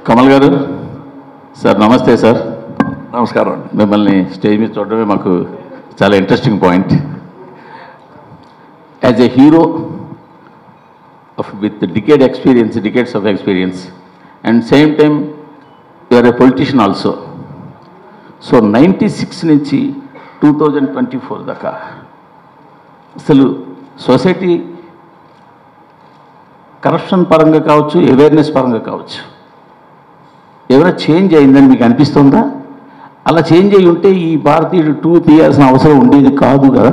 కమల్ గారు సార్ నమస్తే సార్. నమస్కారం. మిమ్మల్ని స్టేజ్ మీద చూడడమే మాకు చాలా interesting point. As a hero with decades of experience and same time you are a politician also. So 96 నుంచి 2024 దాకా అసలు సొసైటీ కరప్షన్ పరంగా కావచ్చు, అవేర్నెస్ పరంగా కావచ్చు, ఏమైనా చేంజ్ అయిందని మీకు అనిపిస్తుందా? అలా చేంజ్ అయ్యి ఉంటే ఈ భారతీయుడు 2 తీయాల్సిన అవసరం ఉండేది కాదు కదా.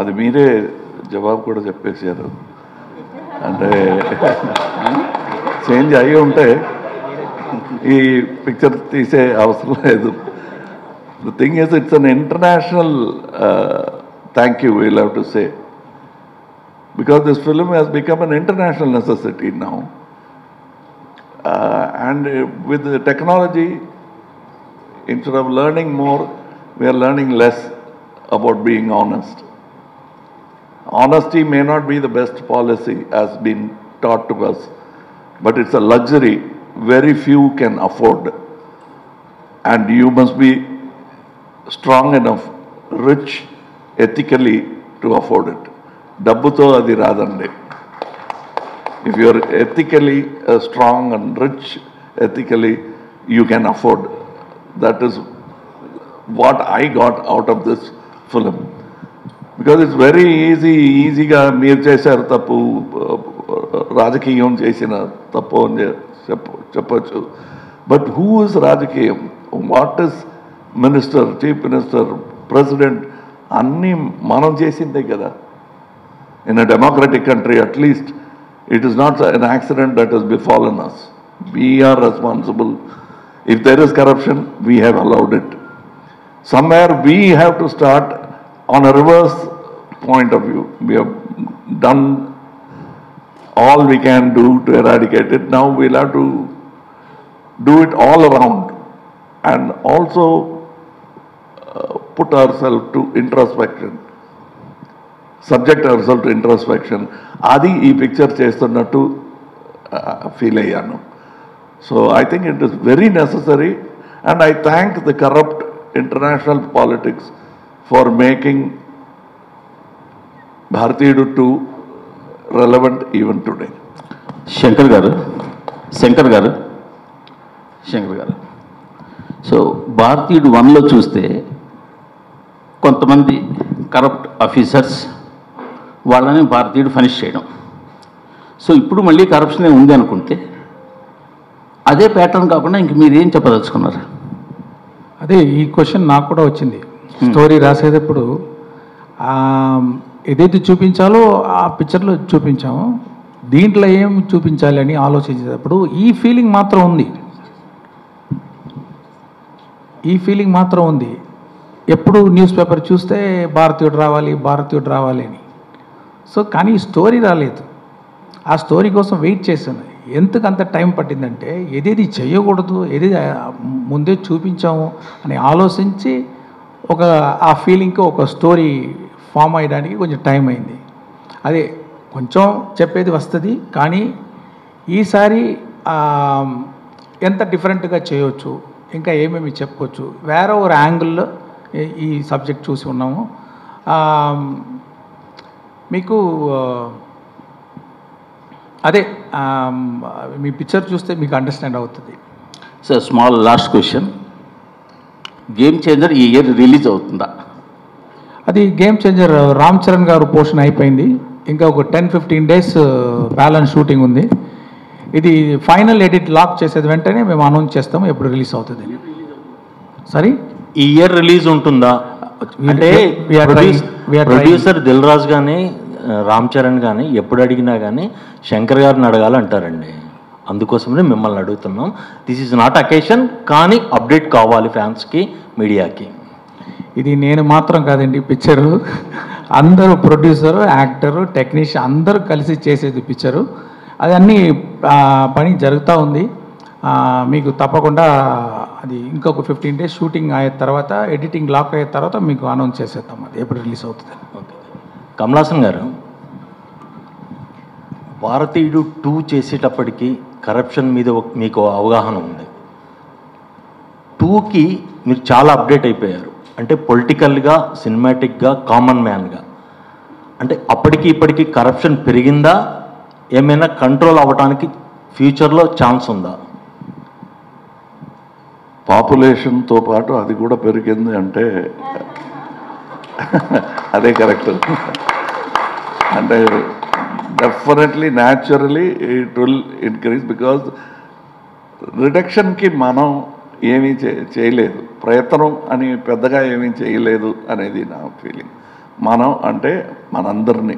అది మీరే జవాబు కూడా చెప్పేశారు. అంటే చేంజ్ అయ్యి ఉంటే ఈ పిక్చర్ తీసే అవసరం లేదు. The thing is it's an international thank you will have to say, because this film has become an international necessity now. And with the technology, instead of learning more, we are learning less about being honest. Honesty may not be the best policy as been taught to us, but it's a luxury very few can afford. And you must be strong enough, rich ethically to afford it. డబ్బుతో అది రాదండి. If you are ethically strong and rich ethically you can afford. That is what I got out of this film. Because it's very ఈజీగా మీరు చేశారు తప్పు, రాజకీయం చేసిన తప్పు అని చెప్పచ్చు. బట్ హూ ఇస్ రాజకీయం? What is minister, chief minister, president? అన్నీ మనం చేసిందే కదా. In a democratic country, at least, it is not an accident that has befallen us. We are responsible. If there is corruption, we have allowed it. Somewhere we have to start on a reverse point of view. We have done all we can do to eradicate it. Now we'll have to do it all around and also put ourselves to introspection. Subject result introspection. అది ఈ picture చేస్తున్నట్టు feel అయ్యాను. So I think it is very necessary and I thank the corrupt international politics for making భారతీయుడు 2 relevant even today. Shankar గారు so భారతీయుడు 1లో చూస్తే కొంతమంది corrupt officers వాళ్ళని భారతీయుడు ఫనిష్ చేయడం. సో ఇప్పుడు మళ్ళీ కరప్షనే ఉంది అనుకుంటే అదే ప్యాటర్న్ కాకుండా ఇంక మీరు ఏం చెప్పదలుచుకున్నారు? అదే ఈ క్వశ్చన్ నాకు కూడా వచ్చింది. స్టోరీ రాసేటప్పుడు ఏదైతే చూపించాలో ఆ పిక్చర్లో చూపించాము, దీంట్లో ఏం చూపించాలి అని ఆలోచించేటప్పుడు ఈ ఫీలింగ్ మాత్రం ఉంది. ఎప్పుడు న్యూస్ పేపర్ చూస్తే భారతీయుడు రావాలి అని. సో కానీ స్టోరీ రాలేదు. ఆ స్టోరీ కోసం వెయిట్ చేశాను. ఎందుకంత టైం పట్టిందంటే ఏదేది చేయకూడదు, ఏదేది ముందే చూపించాము అని ఆలోచించి ఆ ఫీలింగ్కి ఒక స్టోరీ ఫామ్ అయ్యడానికి కొంచెం టైం అయింది. అదే కొంచెం చెప్పేది వస్తుంది, కానీ ఈసారి ఎంత డిఫరెంట్గా చేయవచ్చు, ఇంకా ఏమేమి చెప్పవచ్చు, వేరే ఒక యాంగిల్లో ఈ సబ్జెక్ట్ చూసి ఉన్నాము. మీకు అదే మీ పిక్చర్ చూస్తే మీకు అండర్స్టాండ్ అవుతుంది. Sir small last question, game changer ఈ ఇయర్ రిలీజ్ అవుతుందా? అది గేమ్ చేంజర్ రామ్ చరణ్ గారు పోర్షన్ అయిపోయింది. ఇంకా ఒక 10-15 డేస్ బ్యాలెన్స్ షూటింగ్ ఉంది. ఇది ఫైనల్ ఎడిట్ లాక్ చేసేది వెంటనే మేము అనౌన్స్ చేస్తాము ఎప్పుడు రిలీజ్ అవుతుంది. సరే ఈ ఇయర్ రిలీజ్ ఉంటుందా అంటే ప్రొడ్యూసర్ దిల్ రాజు కానీ రామ్ చరణ్ కానీ ఎప్పుడు అడిగినా కానీ శంకర్ గారిని అడగాలంటారండి. అందుకోసమే మిమ్మల్ని అడుగుతున్నాం. దిస్ ఈజ్ నాట్ అకేషన్, కానీ అప్డేట్ కావాలి ఫ్యాన్స్కి, మీడియాకి. ఇది నేను మాత్రం కాదండి, పిక్చరు అందరూ ప్రొడ్యూసరు, యాక్టరు, టెక్నీషియన్ అందరూ కలిసి చేసేది పిక్చరు. అది అన్నీ పని జరుగుతూ ఉంది. మీకు తప్పకుండా అది ఇంకొక 15 డేస్ షూటింగ్ అయిన తర్వాత, ఎడిటింగ్ లాక్ అయిన తర్వాత మీకు అనౌన్స్ చేసేద్దాం అది ఎప్పుడు రిలీజ్ అవుతుంది. ఓకే. కమల్ హాసన్ గారు, భారతీయుడు 2 చేసేటప్పటికి కరప్షన్ మీద మీకు అవగాహన ఉంది. 2కి మీరు చాలా అప్డేట్ అయిపోయారు, అంటే పొలిటికల్గా, సినిమాటిక్గా, కామన్ మ్యాన్గా. అంటే అప్పటికి ఇప్పటికీ కరప్షన్ పెరిగిందా, ఏమైనా కంట్రోల్ అవ్వడానికి ఫ్యూచర్లో ఛాన్స్ ఉందా? పాపులేషన్తో పాటు అది కూడా పెరిగింది అంటే అదే కరెక్ట్. అంటే definitely naturally it will increase, because రిడక్షన్కి మనం ఏమీ చేయలేదు, ప్రయత్నం అని పెద్దగా ఏమీ చేయలేదు అనేది నా ఫీలింగ్. మనం అంటే మనందరినీ,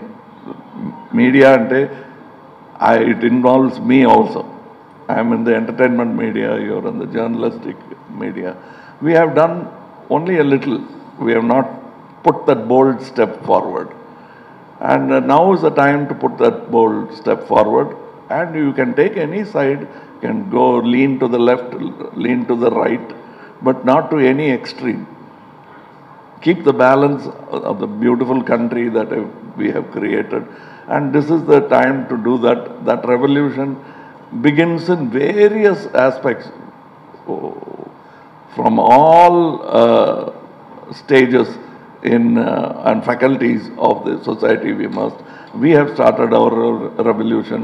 మీడియా అంటే it involves me also. I'm in the entertainment media, you're in the journalistic media. We have done only a little, we have not put that bold step forward, and now is the time to put that bold step forward, and you can take any side, can go lean to the left, lean to the right, but not to any extreme. Keep the balance of the beautiful country that we have created, and this is the time to do that. That revolution begins in various aspects, from all stages and faculties of the society. We have started our revolution.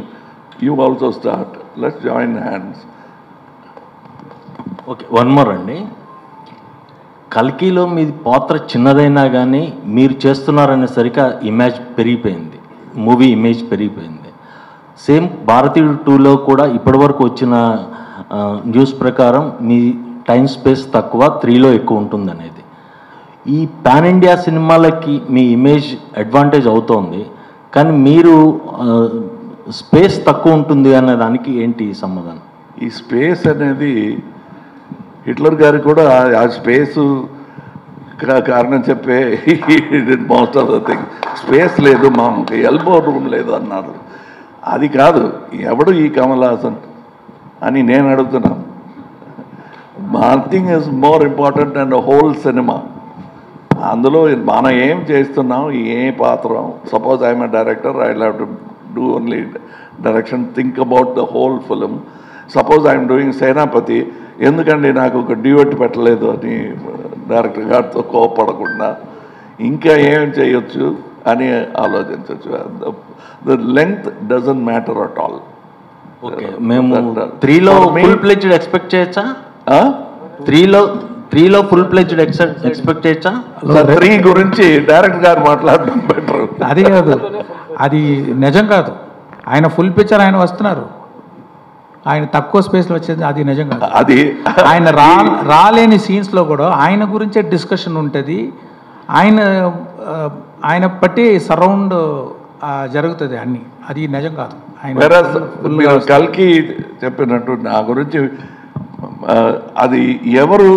You also start. Let's join hands. Okay, one more అండి. కల్కిలో మీ పాత్ర చిన్నదైనా కానీ మీరు చేస్తున్నారనేసరికి image పెరిగిపోయింది, movie image పెరిగిపోయింది. Same భారతీయుడు 2లో కూడా ఇప్పటివరకు వచ్చిన న్యూస్ ప్రకారం మీ టైం స్పేస్ తక్కువ, 3లో ఎక్కువ ఉంటుంది అనేది. ఈ పాన్ ఇండియా సినిమాలకి మీ ఇమేజ్ అడ్వాంటేజ్ అవుతోంది, కానీ మీరు స్పేస్ తక్కువ ఉంటుంది అనే దానికి ఏంటి సమాధానం? ఈ స్పేస్ అనేది హిట్లర్ గారికి కూడా ఆ స్పేసు కారణం చెప్పే most of the thing. Space లేదు, మాకు ఎల్బో రూమ్ లేదు అన్నారు. అది కాదు, ఎవడు ఈ కమల్ హాసన్ అని నేను అడుగుతున్నాను. Nothing is more important and whole cinema. అందులో మనం ఏం చేస్తున్నాం, ఏ పాత్ర. Suppose I'm a director, I have to do only direction, think about the whole film. Suppose I'm doing Senapathi, ఎందుకండి నాకు ఒక డ్యూయట్ పెట్టలేదు అని డైరెక్టర్ గారితో కోపడకుండా ఇంకా ఏం చేయొచ్చు అని ఆలోచించవచ్చు. The length doesn't matter at all. Okay, మేము 3లో ఫుల్ ప్లెడ్జ్డ్ ఎక్స్పెక్ట్ చేయొచ్చా? 3లో ఫుల్ ప్లెడ్జ్డ్ ఎక్స్పెక్ట్ చేయొచ్చా? 3 గురించి డైరెక్టర్ గారు మాట్లాడడం బెటర్. అది కాదు, అది నిజం కాదు. ఆయన ఫుల్ పిక్చర్ ఆయన వస్తున్నారు, ఆయన తక్కువ స్పేస్లో వచ్చేది అది నిజం కాదు. అది ఆయన రాలేని సీన్స్లో కూడా ఆయన గురించే డిస్కషన్ ఉంటుంది. ఆయన బట్టి సరౌండ్ జరుగుతుంది అన్ని, అది నిజం కాదు. ఆయన కల్కి చెప్పినట్టు నా గురించి అది ఎవరు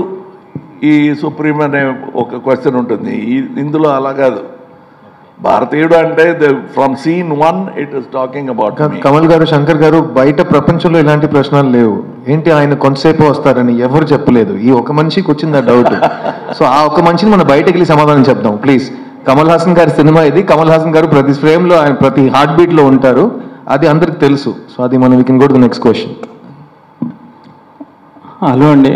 ఈ సుప్రీం అనే ఒక క్వశ్చన్ ఉంటుంది. ఇందులో అలా కాదు. భారతీయుడు అంటే from scene 1 it is talking about. Kamal garu, Shankar గారు, బయట ప్రపంచంలో ఇలాంటి ప్రశ్నలు లేవు. ఏంటి ఆయన కొంతసేపు వస్తారని ఎవరు చెప్పలేదు. ఈ ఒక మనిషికి వచ్చింది ఆ డౌట్. సో ఆ ఒక మనిషిని మనం బయటకు వెళ్ళి సమాధానం చెప్దాం ప్లీజ్. కమల్ హాసన్ గారి సినిమా ఇది. కమల్ హాసన్ గారు ప్రతి ఫ్రేమ్లో, ఆయన ప్రతి హార్ట్ బీట్లో ఉంటారు, అది అందరికి తెలుసు. సో అది మనం we can go to the next question. Hello అండి,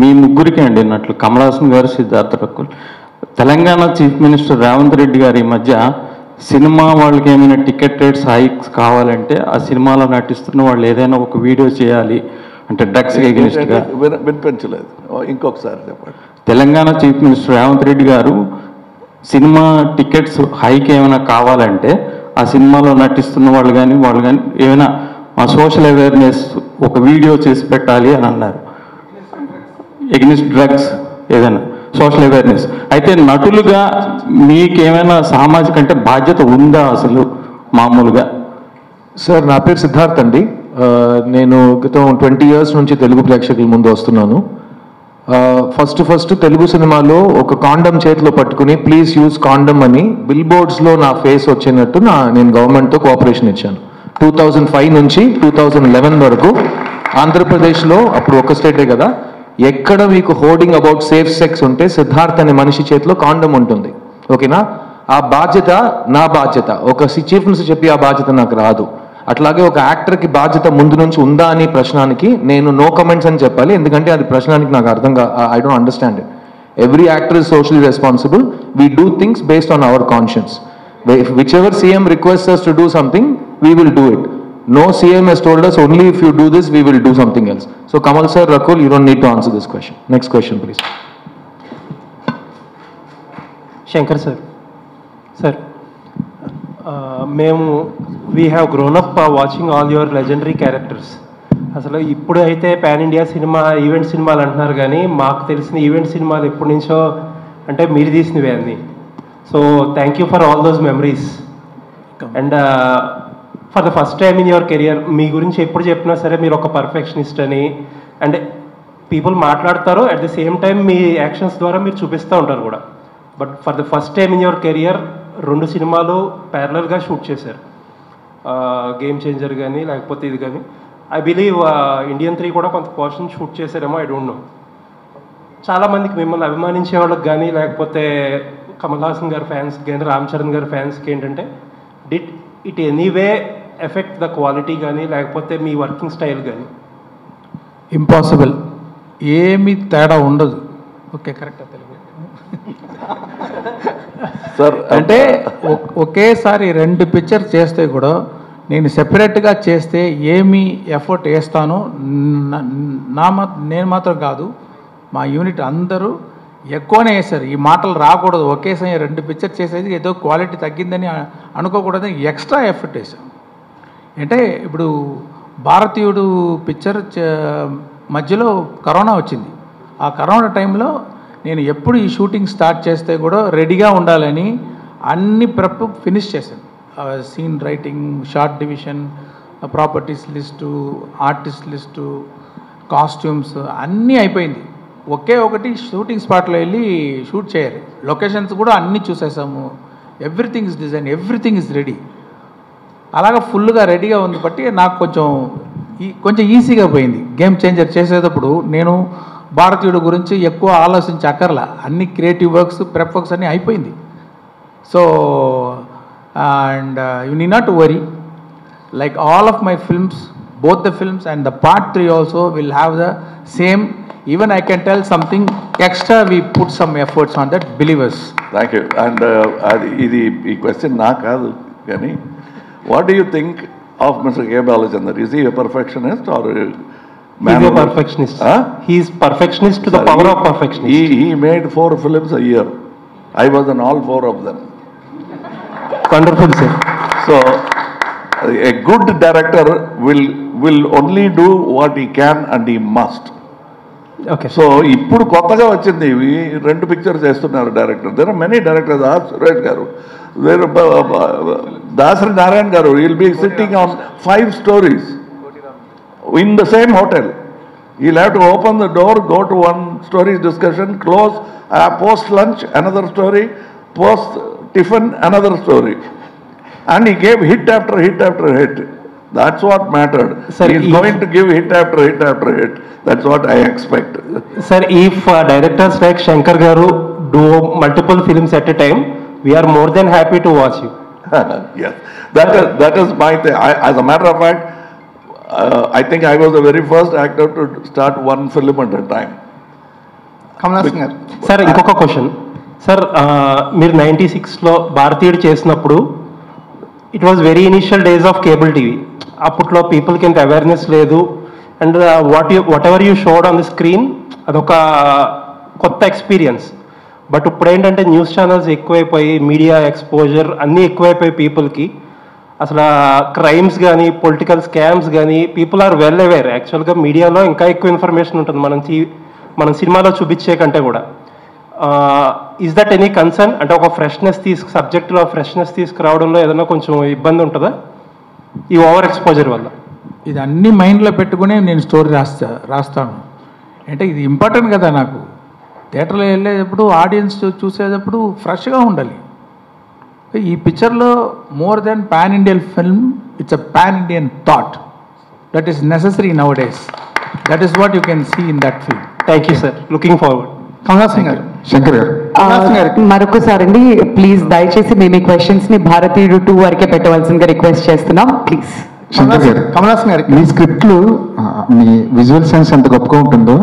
మీ ముగ్గురికి అండి అన్నట్లు కమల్ హాసన్ గారు, సిద్ధార్థ రకుల్. తెలంగాణ చీఫ్ మినిస్టర్ రేవంత్ రెడ్డి గారు ఈ మధ్య సినిమా వాళ్ళకి ఏమైనా టికెట్ రేట్స్ హైక్స్ కావాలంటే ఆ సినిమాలో నటిస్తున్న వాళ్ళు ఏదైనా ఒక వీడియో చేయాలి అంటే డ్రగ్స్ ఎగెనిస్ట్గా. వినిపించలేదు, ఇంకొకసారి చెప్పండి. తెలంగాణ చీఫ్ మినిస్టర్ రేవంత్ రెడ్డి గారు సినిమా టికెట్స్ హైక్ ఏమైనా కావాలంటే ఆ సినిమాలో నటిస్తున్న వాళ్ళు కానీ ఏమైనా సోషల్ అవేర్నెస్ ఒక వీడియో చేసి పెట్టాలి అని అన్నారు. ఎగ్నిస్ట్ డ్రగ్స్ ఏదైనా సోషల్ అవేర్నెస్. అయితే నటులుగా మీకేమైనా సామాజిక అంటే బాధ్యత ఉందా అసలు మామూలుగా? సార్, నా పేరు సిద్ధార్థ్ అండి. నేను గతం 20 years నుంచి తెలుగు ప్రేక్షకుల ముందు వస్తున్నాను. ఫస్ట్ తెలుగు సినిమాలో ఒక కాండమ్ చేతిలో పట్టుకుని ప్లీజ్ యూజ్ కాండమ్ అని బిల్ బోర్డ్స్లో నా ఫేస్ వచ్చినట్టు నేను గవర్నమెంట్తో కోఆపరేషన్ ఇచ్చాను. 2005 నుంచి 2011 వరకు ఆంధ్రప్రదేశ్లో, అప్పుడు ఒక స్టేటే కదా, ఎక్కడ మీకు హోర్డింగ్ అబౌట్ సేఫ్ సెక్స్ ఉంటే సిద్ధార్థ్ అనే మనిషి చేతిలో కాండమ్ ఉంటుంది. ఓకేనా? ఆ బాధ్యత నా బాధ్యత. ఒక చీఫ్ మినిస్టర్ చెప్పి ఆ బాధ్యత నాకు రాదు. అట్లాగే ఒక యాక్టర్కి బాధ్యత ముందు నుంచి ఉందా అని ప్రశ్నానికి నేను నో కమెంట్స్ అని చెప్పాలి, ఎందుకంటే అది ప్రశ్నానికి నాకు అర్థం I don't understand it. Every actor is socially responsible. We do things based on hour conscience. Whichever CM requests us to do something, we will do it. No CM has told us only if you do this, we will do something else. So Kamal sir, Rakul, you don't need to answer this question. Next question, please. Shankar sir. Sir, we have grown up watching all your legendary characters. అసలు ఇప్పుడు అయితే pan India cinema event సినిమాలు అంటున్నారు కానీ మాకు తెలిసిన event సినిమాలు ఎప్పటి నుంచో అంటే మీరు తీసినవే అన్నీ. So thank you for all those memories. And for the first time in your career మీ గురించి ఎప్పుడు చెప్పినా సరే మీరు ఒక పర్ఫెక్షనిస్ట్ అని అంటే పీపుల్ మాట్లాడతారు, at the same time me actions ద్వారా మీరు చూపిస్తూ ఉంటారు కూడా. But for the first time in your career 2 సినిమాలు ప్యారలల్గా షూట్ చేశారు, గేమ్ చేంజర్ కానీ లేకపోతే ఇది కానీ. ఐ బిలీవ్ ఇండియన్ 3 కూడా కొంత పోర్షన్ షూట్ చేశారేమో, ఐ డోంట్ నో. చాలామందికి మిమ్మల్ని అభిమానించే వాళ్ళకి కానీ లేకపోతే కమల్ హాసన్ గారి ఫ్యాన్స్ కానీ రామ్ చరణ్ గారి ఫ్యాన్స్కి ఏంటంటే did it anyway effect the quality కానీ లేకపోతే మీ వర్కింగ్ స్టైల్ కానీ? ఇంపాసిబుల్, ఏమి తేడా ఉండదు. ఓకే, కరెక్టా తెలుగు? సార్ అంటే ఒకేసారి 2 పిక్చర్ చేస్తే కూడా నేను సెపరేట్గా చేస్తే ఏమి ఎఫర్ట్ వేస్తానో నేను మాత్రం కాదు, మా యూనిట్ అందరూ ఎక్కువనే వేశారు. ఈ మాటలు రాకూడదు, ఒకేసారి 2 పిక్చర్ చేసేది ఏదో క్వాలిటీ తగ్గిందని అనుకోకూడదని ఎక్స్ట్రా ఎఫర్ట్ వేసాం. అంటే ఇప్పుడు భారతీయుడు పిక్చర్ మధ్యలో కరోనా వచ్చింది. ఆ కరోనా టైంలో నేను ఎప్పుడు ఈ షూటింగ్ స్టార్ట్ చేస్తే కూడా రెడీగా ఉండాలని అన్ని ప్రెప్ ఫినిష్ చేశాను. Scene writing, shot division, properties list, artist list, costumes అన్నీ అయిపోయింది. ఒకే ఒకటి షూటింగ్ స్పాట్లో వెళ్ళి షూట్ చేయాలి. లొకేషన్స్ కూడా అన్నీ చూసేసాము. Everything is design, everything is ready. అలాగా ఫుల్గా రెడీగా ఉంది బట్టి నాకు కొంచెం ఈజీగా పోయింది. గేమ్ చేంజర్ చేసేటప్పుడు నేను భారతీయుడు గురించి ఎక్కువ ఆలోచించక్కర్లా, అన్ని క్రియేటివ్ వర్క్స్, ప్రెప్ వర్క్స్ అన్నీ అయిపోయింది. So and you need not to worry, like all of my films, both the films and the part 3 also will have the same. Even I can tell something extra, we put some efforts on that, believers. Thank you. And ఈ question నా కాదు కానీ, what do you think of Mr. K. Balachandran? Is he a perfectionist or He is a perfectionist. He is perfectionist to the power of perfectionist. He made 4 films a year. I was in all 4 of them. Wonderful, sir. So a good director will only do what he can and he must. Okay. So ఇప్పుడు కొత్తగా వచ్చింది, 2 pictures చేస్తున్నారు director. There are many directors. Suresh గారు, దాసరి నారాయణ గారు, he'll be sitting on 5 stories in the same hotel. He'll have to open the door, go to one story discussion, close, post lunch another story, post tiffin another story, and he gave hit after hit after hit. That's what mattered. Sir, he is going to give hit after hit after hit. That's what I expect. Sir, if directors like Shankar Garu do multiple films at a time, we are more than happy to watch you. Yes, that is my thing. As a matter of fact, I think I was the very first actor to start 1 film at a time. Kamal Haasan గారు. Sir ఇంకొక question sir, మీరు 96లో భారతీయుడు చేసినప్పుడు it was very initial days of cable TV. అప్పట్లో పీపుల్కి ఇంత awareness లేదు. And what ever you showed on the screen అదొక కొత్త ఎక్స్పీరియన్స్. బట్ ఇప్పుడు ఏంటంటే న్యూస్ ఛానల్స్ ఎక్కువైపోయి, మీడియా ఎక్స్పోజర్ అన్నీ ఎక్కువైపోయి పీపుల్కి, అసలు క్రైమ్స్ కానీ పొలిటికల్ స్కామ్స్ కానీ పీపుల్ ఆర్ వెల్ అవేర్. యాక్చువల్గా మీడియాలో ఇంకా ఎక్కువ ఇన్ఫర్మేషన్ ఉంటుంది మనం సినిమాలో చూపించే కంటే కూడా. Is that any concern? అంటే ఒక సబ్జెక్ట్లో ఫ్రెష్నెస్ తీసుకురావడంలో ఏదైనా కొంచెం ఇబ్బంది ఉంటుందా ఈ ఓవర్ ఎక్స్పోజర్ వల్ల? ఇది అన్ని మైండ్లో పెట్టుకుని నేను స్టోరీ రాస్తాను. అంటే ఇది ఇంపార్టెంట్ కదా నాకు. థియేటర్లో వెళ్ళేటప్పుడు ఆడియన్స్ చూసేటప్పుడు ఫ్రెష్గా ఉండాలి. ఈ పిక్చర్లో more than pan Indian film, it's a pan Indian thought that is necessary nowadays. That is what you can see in that film. Thank you sir, looking forward. Kamal Haasan garu. Shankar గారు. మరొకసారి అండి, ప్లీజ్ దయచేసి మీ questions ని భారతీయుడు 2 వరకే పెట్టవలసిందిగా request చేస్తున్నాం, please. Shankar గారు, కమల్ హాసన్ గారు, మీ స్క్రిప్ట్లు మీ విజువల్ సెన్స్ ఎంత గొప్పగా ఉంటుందో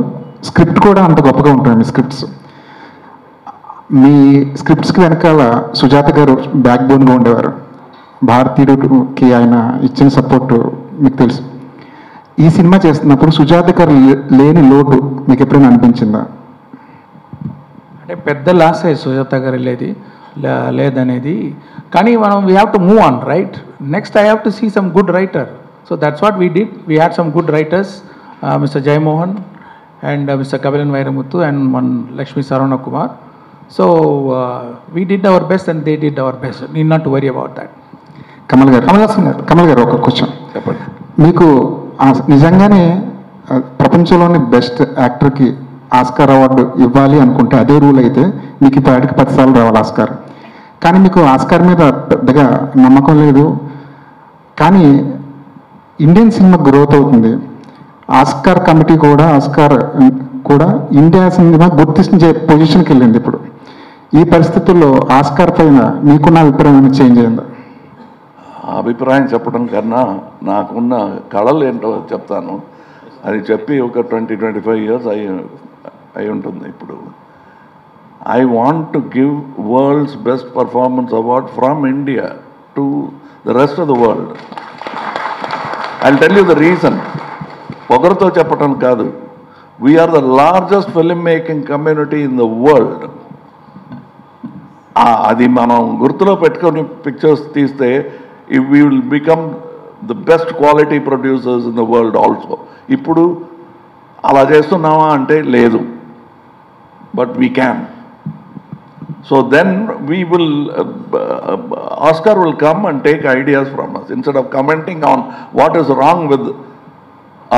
స్క్రిప్ట్ కూడా అంత గొప్పగా ఉంటుంది. మీ స్క్రిప్ట్స్, మీ స్క్రిప్ట్స్కి వెనకాల సుజాత గారు బ్యాక్ బోన్గా ఉండేవారు. భారతీయుడికి ఆయన ఇచ్చిన సపోర్ట్ మీకు తెలుసు. ఈ సినిమా చేస్తున్నప్పుడు సుజాత గారు లేని లోటు మీకు ఎప్పుడైనా అనిపించిందా? అంటే పెద్ద లాస్ అయ్యి సుజాత గారు లేదనేది. కానీ మనం we have to move on, right? Next I have to see some good writer. So that's what we did. We had some good writers, Mister Jayamohan and Mister Kabilan Vairamuthu and one Lakshmi Saravana Kumar. So we did our best and they did our best. Need not to worry about that. Kamal garu ఒక question చెప్పండి. మీకు నిజంగానే ప్రపంచంలోని best యాక్టర్కి Oscar award ఇవ్వాలి అనుకుంటే అదే rule అయితే మీకు ఇప్పుడు 10 సార్లు రావాలి ఆస్కార్. కానీ మీకు ఆస్కార్ మీద పెద్దగా నమ్మకం లేదు. కానీ ఇండియన్ సినిమా గ్రోత్ అవుతుంది. ఆస్కార్ కమిటీ కూడా ఇండియా సినిమా గుర్తించే పొజిషన్కి వెళ్ళింది. ఇప్పుడు ఈ పరిస్థితుల్లో ఆస్కార్ పైన మీకున్న అభిప్రాయం చేంజ్ అయిందా? అభిప్రాయం చెప్పడం కన్నా నాకున్న కళలు ఏంటో చెప్తాను. అది చెప్పి ఒక 20-25 ఇయర్స్ అయి ఉంటుంది. ఇప్పుడు I want to give world's best performance award from India to the rest of the world. I will tell you the reason. ఒకరితో చెప్పడం కాదు. We are the largest film making community in the world. అది మనం గుర్తులో పెట్టుకొని pictures తీస్తే we will become the best quality producers in the world also. ఇప్పుడు అలా చేస్తున్నామా అంటే లేదు, but we can. So then we will, Oscar will come and take ideas from us. Instead of commenting on what is wrong with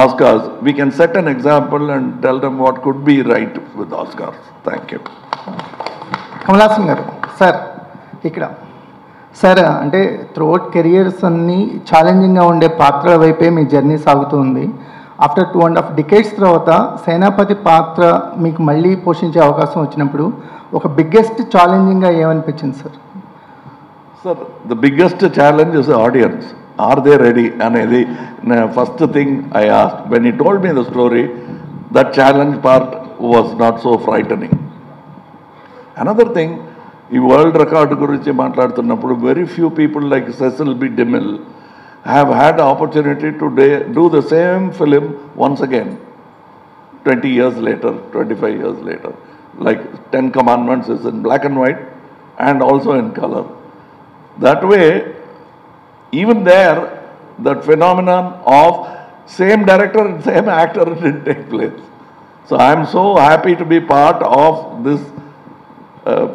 Oscars, we can set an example and tell them what could be right with Oscars. Thank you. Kamal Haasan గారు, sir ఇక్కడ sir అంటే throughout careers అన్నీ ఛాలెంజింగ్గా ఉండే పాత్రల వైపే మీ journey సాగుతుంది. After 2.5 decades తర్వాత సేనాపతి పాత్ర మీకు మళ్ళీ పోషించే అవకాశం వచ్చినప్పుడు ఒక బిగ్గెస్ట్ ఛాలెంజింగ్గా ఏమనిపించింది sir? Sir, the biggest challenge is audience. Are they ready అనేది first thing I asked. When he told me the story, that challenge part was not so frightening. Another thing, ఈ వరల్డ్ రికార్డు గురించి మాట్లాడుతున్నప్పుడు very few people like Cecil B DeMille have had opportunity to do the same film once again 20 years later, 25 years later. Like 10 Commandments is in black and white and also in color. That way, even there, that phenomenon of same director and same actor didn't take place. So I am so happy to be part of this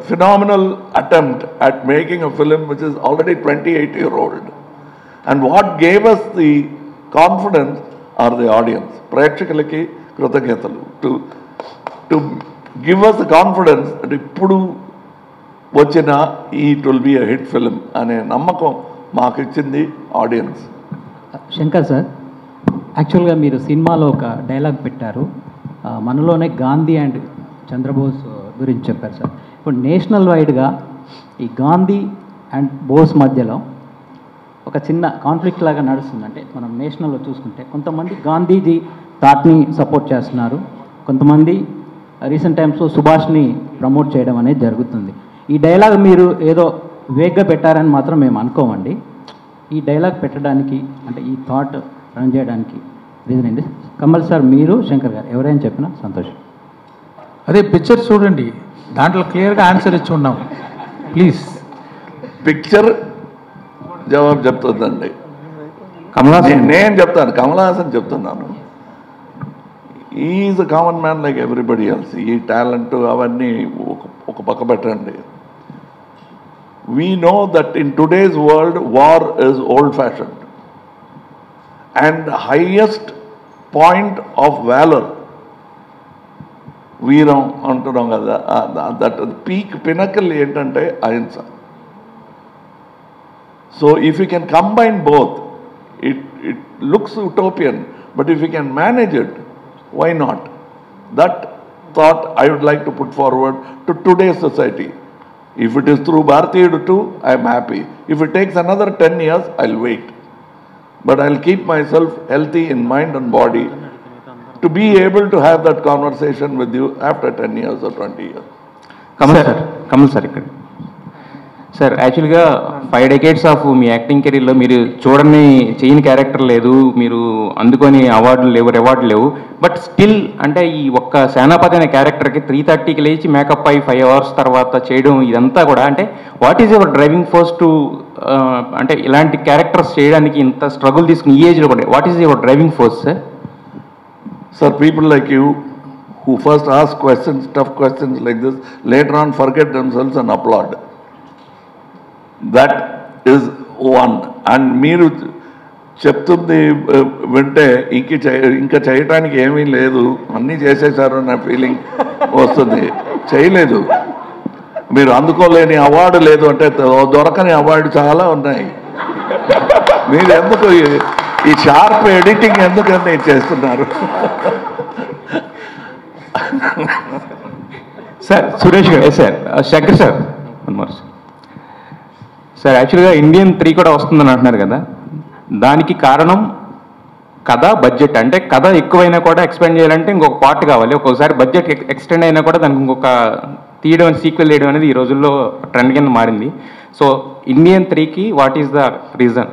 phenomenal attempt at making a film which is already 28-year-old. And what gave us the confidence are the audience. Prakshakalaki kృతజ్ఞతలు to give us the confidence that ఇప్పుడు వచ్చిన it will be a hit film అనే నమ్మకం మాకు ఇచ్చింది audience. Shankar sir, యాక్చువల్గా మీరు సినిమాలో ఒక డైలాగ్ పెట్టారు, మనలోనే గాంధీ అండ్ చంద్రబోస్ గురించి చెప్పారు సార్. ఇప్పుడు నేషనల్ వైడ్గా ఈ గాంధీ అండ్ బోస్ మధ్యలో ఒక చిన్న కాన్ఫ్లిక్ట్ లాగా నడుస్తుంది. అంటే మనం నేషనల్లో చూసుకుంటే కొంతమంది గాంధీజీ థాట్ని సపోర్ట్ చేస్తున్నారు, కొంతమంది రీసెంట్ టైమ్స్లో సుభాష్ని ప్రమోట్ చేయడం అనేది జరుగుతుంది. ఈ డైలాగ్ మీరు ఏదో వేగ్గా పెట్టారని మాత్రం మేము అనుకోమండి. ఈ డైలాగ్ పెట్టడానికి అంటే ఈ థాట్ రన్ చేయడానికి రీజన్ ఏంటి? కమల్ సార్, మీరు, శంకర్ గారు ఎవరైనా చెప్పినా సంతోషం. అదే పిక్చర్ చూడండి, దాంట్లో క్లియర్గా ఆన్సర్ ఇచ్చి ఉన్నాం. ప్లీజ్ పిక్చర్ జవాబు చెప్తుందండి. నేను చెప్తాను, కమల్ హాసన్ చెప్తున్నాను. Is a common man like everybody else. ఈ టాలెంట్ అవన్నీ ఒక పక్క పెట్టండి. We know that in today's world war is old fashioned and highest point of valour, వీరం అంటున్నాం కదా, దట్ పీక్ పినకల్ ఏంటంటే అహింస. So if you can combine both, it looks utopian, but if you can manage it, why not? That thought I would like to put forward to today's society. If it is through Bharatiya too, I am happy. If it takes another 10 years, I'll wait. but I'll keep myself healthy in mind and body to be able to have that conversation with you after 10 years or 20 years. Kamal sir ఇక్కడ sir యాక్చువల్గా 5 decades of me acting కెరీర్లో మీరు చూడని చేయని character లేదు, మీరు అందుకొని అవార్డులు లేవు, రివార్డులు లేవు, బట్ స్టిల్ అంటే ఈ ఒక్క సేనాపతి అనే క్యారెక్టర్కి 3:30కి లేచి మేకప్ అయ్యి 5 hours తర్వాత చేయడం ఇదంతా కూడా అంటే what is your driving force to అంటే ఇలాంటి క్యారెక్టర్స్ చేయడానికి ఇంత స్ట్రగుల్ తీసుకుని ఈ ఏజ్లో కూడా what is your driving force sir? Sir, people like you who first ask questions, tough questions like this, later on forget themselves and applaud. That is one. And మీరు చెప్తుంది వింటే ఇంకా చేయటానికి ఏమీ లేదు, అన్నీ చేసేసారు అన్న ఫీలింగ్ వస్తుంది. చేయలేదు, మీరు అందుకోలేని అవార్డు లేదు అంటే దొరకని అవార్డు చాలా ఉన్నాయి. మీరు ఎందుకు ఈ షార్ప్ ఎడిటింగ్ ఎందుకని చేస్తున్నారు? సార్ సురేష్ గారు సార్ శంకర్ సార్ సార్ యాక్చువల్గా ఇండియన్ 3 కూడా వస్తుందని అంటున్నారు కదా, దానికి కారణం కథ, బడ్జెట్. అంటే కథ ఎక్కువైనా కూడా ఎక్స్పెండ్ చేయాలంటే ఇంకొక పార్ట్ కావాలి, ఒక్కొక్కసారి బడ్జెట్ ఎక్స్టెండ్ అయినా కూడా దానికి ఇంకొక తీయడం సీక్వెల్ చేయడం అనేది ఈ రోజుల్లో ట్రెండ్ కింద మారింది. సో ఇండియన్ 3కి what is the reason?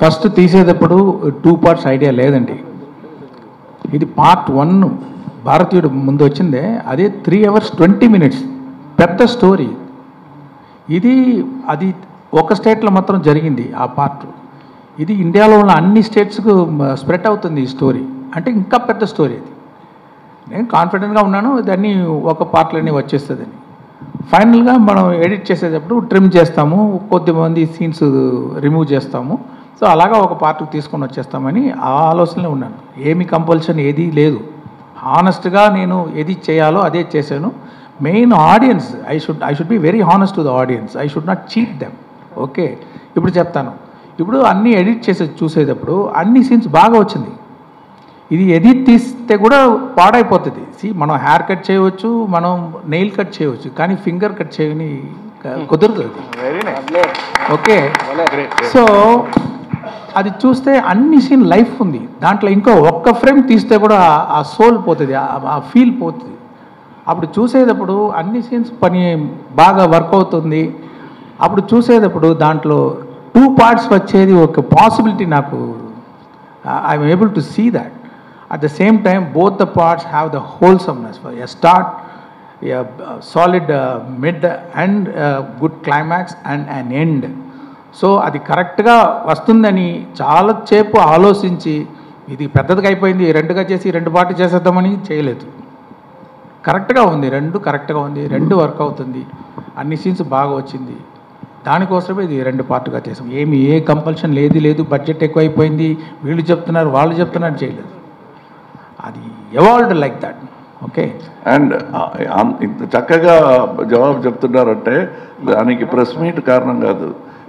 First తీసేటప్పుడు 2 parts ఐడియా లేదండి. ఇది పార్ట్ 1 భారతీయుడు ముందు వచ్చిందే, అదే 3 hours 20 minutes పెద్ద స్టోరీ. అది ఒక స్టేట్లో మాత్రం జరిగింది ఆ పార్ట్. ఇది ఇండియాలో ఉన్న అన్ని స్టేట్స్కు స్ప్రెడ్ అవుతుంది ఈ స్టోరీ, అంటే ఇంకా పెద్ద స్టోరీ అది. నేను కాన్ఫిడెంట్గా ఉన్నాను దాన్ని ఒక పార్ట్లోనే వచ్చేస్తుందని. ఫైనల్గా మనం ఎడిట్ చేసేటప్పుడు ట్రిమ్ చేస్తాము, కొద్దిమంది సీన్స్ రిమూవ్ చేస్తాము. సో అలాగా ఒక పార్ట్కి తీసుకొని వచ్చేస్తామని ఆ ఆలోచనలో ఉన్నాను. ఏమి కంపల్షన్ ఏదీ లేదు, హానెస్ట్గా నేను ఏది చేయాలో అదే చేశాను. Main audience, I should be very honest to the audience, I should not cheat them. Okay, ఇప్పుడు చెప్తాను. ఇప్పుడు అన్నీ ఎడిట్ చేసి చూసేటప్పుడు అన్ని సీన్స్ బాగా వచ్చింది. ఇది ఎడిట్ తీస్తే కూడా పాడైపోతుంది. మనం హెయిర్ కట్ చేయవచ్చు, మనం నెయిల్ కట్ చేయవచ్చు, కానీ ఫింగర్ కట్ చేయని కుదరదు అది. ఓకే, సో అది చూస్తే అన్ని సీన్ లైఫ్ ఉంది దాంట్లో. ఇంకో ఒక్క ఫ్రేమ్ తీస్తే కూడా ఆ సోల్ పోతుంది, ఆ ఫీల్ పోతుంది. అప్పుడు చూసేటప్పుడు అన్ని సీన్స్ పని బాగా వర్క్ అవుతుంది. అప్పుడు చూసేటప్పుడు దాంట్లో 2 parts వచ్చేది ఒక పాసిబిలిటీ నాకు, I'm able to see that. At the same time both the parts have the wholesomeness, a start, a solid mid and good climax and an end. So అది కరెక్ట్గా వస్తుందని చాలా సేపు ఆలోచించి, ఇది పెద్దదిగా అయిపోయింది 2గా చేసి 2 పార్ట్ చేసేద్దామని చేయలేదు. కరెక్ట్గా ఉంది, 2 కరెక్ట్గా ఉంది, 2 వర్క్ అవుతుంది, అన్ని సీన్స్ బాగా వచ్చింది. దానికోసమే ఇది 2 పార్ట్గా చేసాం. ఏ కంపల్షన్ లేదు, బడ్జెట్ ఎక్కువైపోయింది, వీళ్ళు చెప్తున్నారు వాళ్ళు చెప్తున్నారు, చేయలేదు. అది evolved like that. Okay, and ఇంత చక్కగా జవాబు చెప్తున్నారంటే దానికి ప్రెస్ మీట్ కారణం కాదు,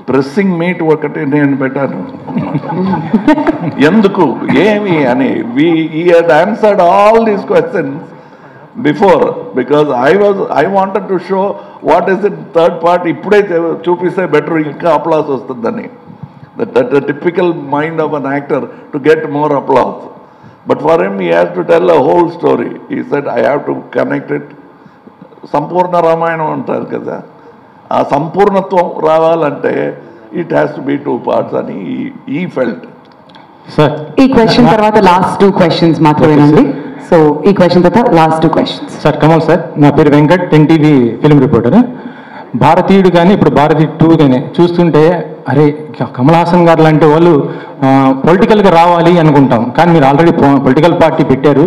ప్రెస్సింగ్ మీట్ ఒకటి నేను పెట్టాను. ఎందుకు ఏమి అని he had answered all these questions before, because I wanted to show what is it third part. ఇప్పుడే చూపిస్తే బెటర్, ఇంకా అప్లాస్ వస్తుందని. The typical mind of an actor to get more applause. But for him, he has to tell a whole story. He said, I have to connect it. సంపూర్ణ రామాయణం అంటారు కదా, ఆ సంపూర్ణత్వం రావాలంటే it has to be 2 parts అని ఈ felt. Sir ఈ question తర్వాత last 2 questions మాత్రమేనండి. So ఈ క్వశ్చన్ తర్వాత last 2 questions. Sir Kamal sir, నా పేరు వెంకట్, 10TV ఫిల్మ్ రిపోర్టర్. భారతీయుడు కానీ ఇప్పుడు భారతీయుడు 2 కానీ చూస్తుంటే అరే కమల్ హాసన్ గారు లాంటి వాళ్ళు పొలిటికల్గా రావాలి అనుకుంటాం, కానీ మీరు ఆల్రెడీ పొలిటికల్ పార్టీ పెట్టారు.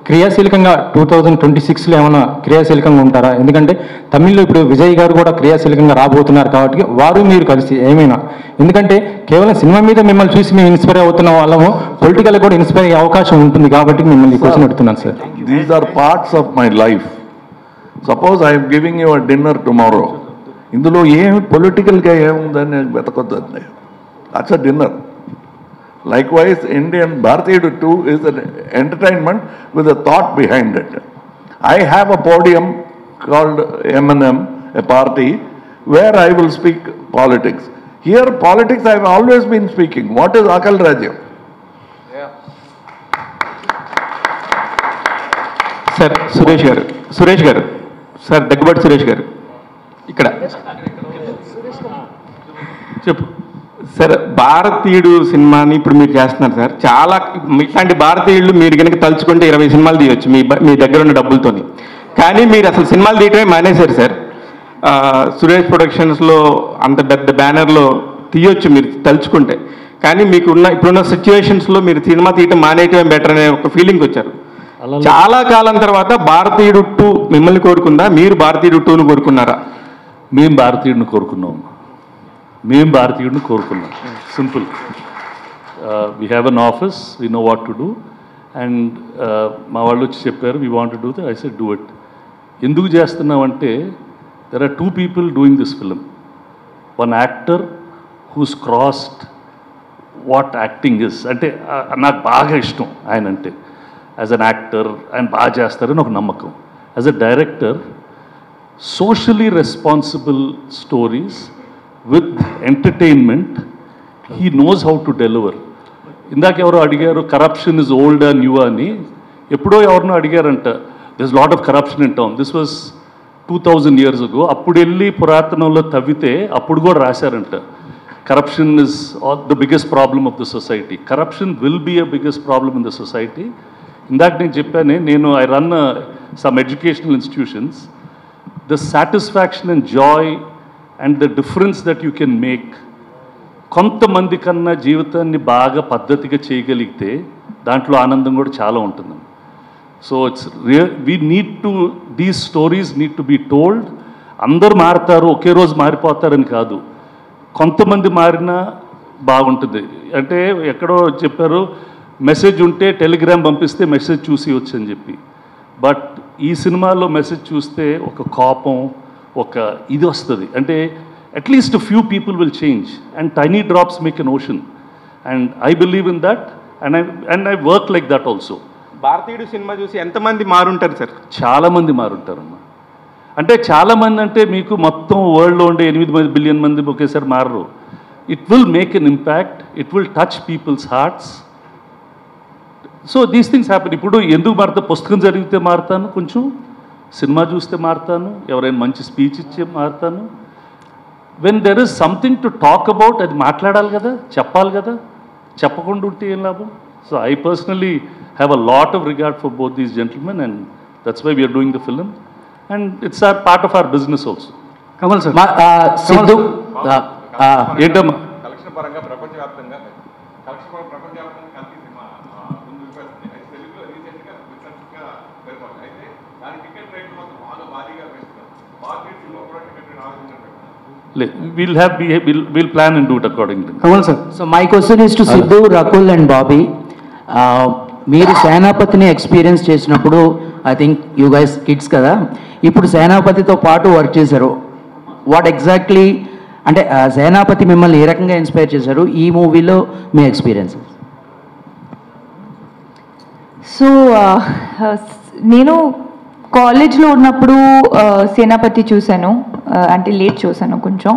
క్రియాశీలకంగా 2026లో ఏమైనా క్రియాశీలకంగా ఉంటారా? ఎందుకంటే తమిళ్లో ఇప్పుడు విజయ్ గారు కూడా క్రియాశీలకంగా రాబోతున్నారు కాబట్టి వారు మీరు కలిసి ఏమైనా, ఎందుకంటే కేవలం సినిమా మీద మిమ్మల్ని చూసి మేము ఇన్స్పైర్ అవుతున్న వాళ్ళము, పొలిటికల్ కూడా ఇన్స్పైర్ అయ్యే అవకాశం ఉంటుంది కాబట్టి మిమ్మల్ని క్వశ్చన్ అడుగుతున్నాను sir. These are parts of my life. Suppose I'm giving you a dinner tomorrow, ఇందులో ఏమి పొలిటికల్గా ఏముందని వెతకొద్దండి, that's a dinner. Likewise, Indian Bharatiya 2 is an entertainment with a thought behind it. I have a podium called M&M, a party, where I will speak politics. Here, politics, I have always been speaking. What is Akal Rajyam? Sir Suresh గారు sir Daggubati Suresh గారు ఇక్కడ చెప్పు. Sir భారతీయుడు సినిమాని ఇప్పుడు మీరు చేస్తున్నారు sir. చాలా ఇట్లాంటి భారతీయులు మీరు కనుక తలుచుకుంటే 20 సినిమాలు తీయొచ్చు మీ దగ్గర ఉన్న డబ్బులతోని. కానీ మీరు అసలు సినిమాలు తీయటమే మానేశారు సార్. సురేష్ ప్రొడక్షన్స్లో అంత పెద్ద బ్యానర్లో తీయొచ్చు మీరు తలుచుకుంటే. కానీ ఇప్పుడున్న సిచ్యువేషన్స్లో మీరు సినిమా తీయటం మానేయటమే బెటర్ అనే ఒక ఫీలింగ్ వచ్చారు. చాలా కాలం తర్వాత భారతీయుడు 2 మిమ్మల్ని కోరుకుందా, మీరు భారతీయుడు 2ను కోరుకున్నారా? మేము భారతీయుడిని కోరుకున్నాం. Simple. We have an office, we know what to do. And మా వాళ్ళు వచ్చి చెప్పారు, we want to do the, I said do it. ఎందుకు చేస్తున్నామంటే there are 2 people doing this film. One actor who's crossed what acting is. అంటే నాకు బాగా ఇష్టం ఆయన అంటే. యాజ్ అన్ యాక్టర్ ఆయన బాగా చేస్తారని ఒక నమ్మకం. As a director, socially responsible stories with entertainment, he knows how to deliver. ఇందాక ఎవరో అడిగారు కరప్షన్ ఇస్ ఓల్డా న్యూ అని. ఎప్పుడో ఎవరినో అడిగారంట, this lot of corruption in town. This was 2000 years ago. అప్పుడు వెళ్ళి పురాతనంలో తవ్వితే అప్పుడు కూడా రాశారంట, corruption is the biggest problem of the society. Corruption will be a biggest problem in the society. ఇందాక నేను చెప్పానే, I run some educational institutions. The satisfaction and joy and the difference that you can make, కొంతమంది కన్నా జీవితాన్ని బాగా పద్ధతిగా చేయగలిగితే దాంట్లో ఆనందం కూడా చాలా ఉంటుంది. So we need to, these stories need to be told. అందరూ మారుతారు, ఒకే రోజు మారిపోతారని కాదు, కొంతమంది మారినా బాగుంటుంది. అంటే ఎక్కడో చెప్పారు, మెసేజ్ ఉంటే టెలిగ్రామ్ పంపిస్తే మెసేజ్ చూసి వచ్చని చెప్పి. బట్ ఈ సినిమాలో మెసేజ్ చూస్తే ఒక కోపం, ఒక ఇది వస్తుంది. అంటే at least few people will change and tiny drops make an ocean. And I believe in that and I work like that also. భారతీయుడు సినిమా చూసి ఎంతమంది మారుంటారు సార్? చాలామంది మారుంటారమ్మా. అంటే చాలామంది అంటే మీకు మొత్తం వరల్డ్లో ఉండే 8 బిలియన్ మంది ఒకేసారి మారరు. It will make an impact, it will touch people's hearts. So these things happen. ఇప్పుడు ఎందుకు మారుతా? పుస్తకం చదివితే మారుతాను, కొంచెం సినిమా చూస్తే మారుతాను, ఎవరైనా మంచి స్పీచ్ ఇచ్చే మారుతాను. When there is something to talk about, అది మాట్లాడాలి కదా, చెప్పాలి కదా, చెప్పకుండా ఉంటే ఏం లాభం? So I personally have a lot of regard for both these gentlemen and that's why we're doing the film and it's are part of our business also. Kamal sir, ఏంటమ్మా కలెక్షన్ పరంగా ప్రపంచవ్యాప్తంగా we'll plan and do it accordingly. Kamal sir. So my question is to Sidhu, Rakul and Bobby. మీరు సేనాపతిని experience చేసినప్పుడు, I think you guys kids కదా, ఇప్పుడు సేనాపతితో పాటు work చేశారు. What exactly అంటే సేనాపతి మిమ్మల్ని ఏ రకంగా ఇన్స్పైర్ చేశారు ఈ మూవీలో మీ ఎక్స్పీరియన్స్? సో నేను కాలేజ్లో ఉన్నప్పుడు సేనాపతి చూశాను, అంటే లేట్ చూశాను కొంచెం.